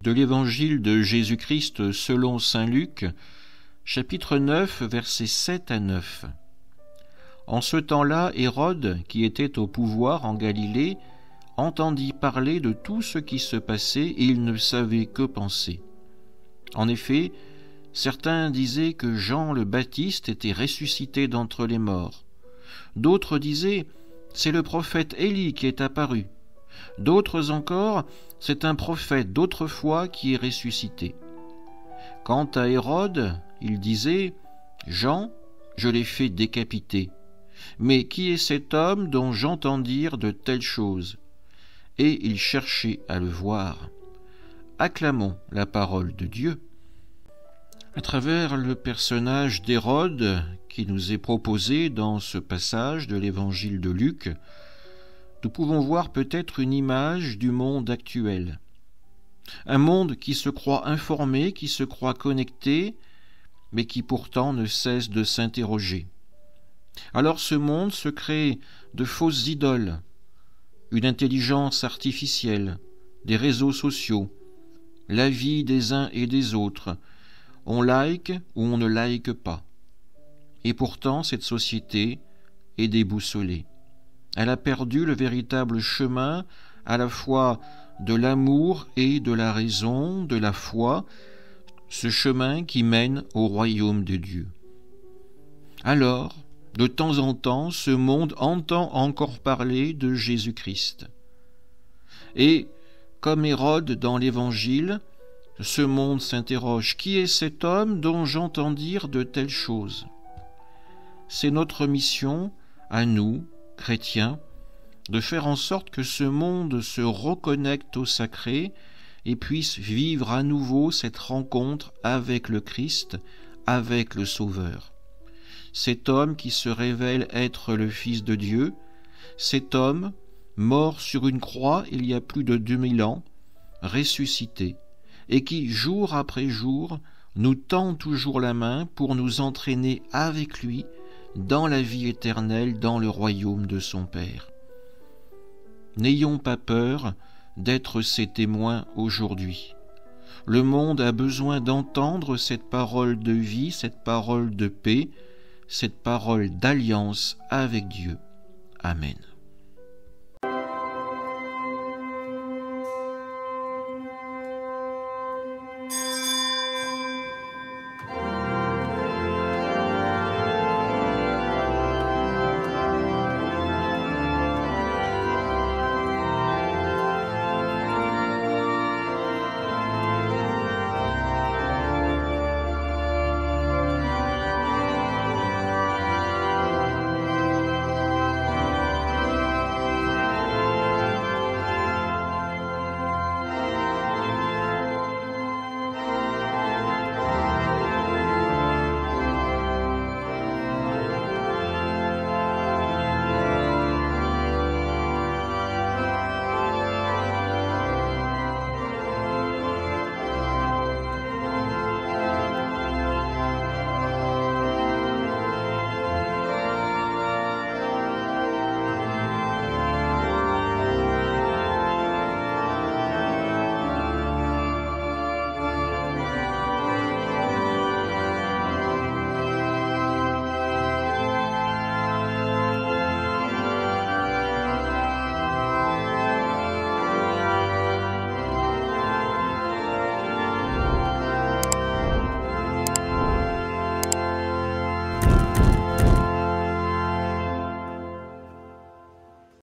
De l'Évangile de Jésus-Christ selon saint Luc, chapitre 9, versets 7 à 9. En ce temps-là, Hérode, qui était au pouvoir en Galilée, entendit parler de tout ce qui se passait et il ne savait que penser. En effet, certains disaient que Jean le Baptiste était ressuscité d'entre les morts. D'autres disaient « c'est le prophète Élie qui est apparu ». D'autres encore, c'est un prophète d'autrefois qui est ressuscité. Quant à Hérode, il disait « Jean, je l'ai fait décapiter. Mais qui est cet homme dont j'entends dire de telles choses ?» Et il cherchait à le voir. Acclamons la parole de Dieu. À travers le personnage d'Hérode qui nous est proposé dans ce passage de l'Évangile de Luc, nous pouvons voir peut-être une image du monde actuel. Un monde qui se croit informé, qui se croit connecté, mais qui pourtant ne cesse de s'interroger. Alors ce monde se crée de fausses idoles, une intelligence artificielle, des réseaux sociaux, la vie des uns et des autres. On like ou on ne like pas. Et pourtant cette société est déboussolée. Elle a perdu le véritable chemin à la fois de l'amour et de la raison, de la foi, ce chemin qui mène au royaume de Dieu. Alors, de temps en temps, ce monde entend encore parler de Jésus-Christ. Et, comme Hérode dans l'Évangile, ce monde s'interroge « Qui est cet homme dont j'entends dire de telles choses ?» C'est notre mission, à nous, chrétiens, de faire en sorte que ce monde se reconnecte au sacré et puisse vivre à nouveau cette rencontre avec le Christ, avec le Sauveur. Cet homme qui se révèle être le Fils de Dieu, cet homme, mort sur une croix il y a plus de 2000 ans, ressuscité, et qui, jour après jour, nous tend toujours la main pour nous entraîner avec lui dans la vie éternelle, dans le royaume de son Père. N'ayons pas peur d'être ses témoins aujourd'hui. Le monde a besoin d'entendre cette parole de vie, cette parole de paix, cette parole d'alliance avec Dieu. Amen.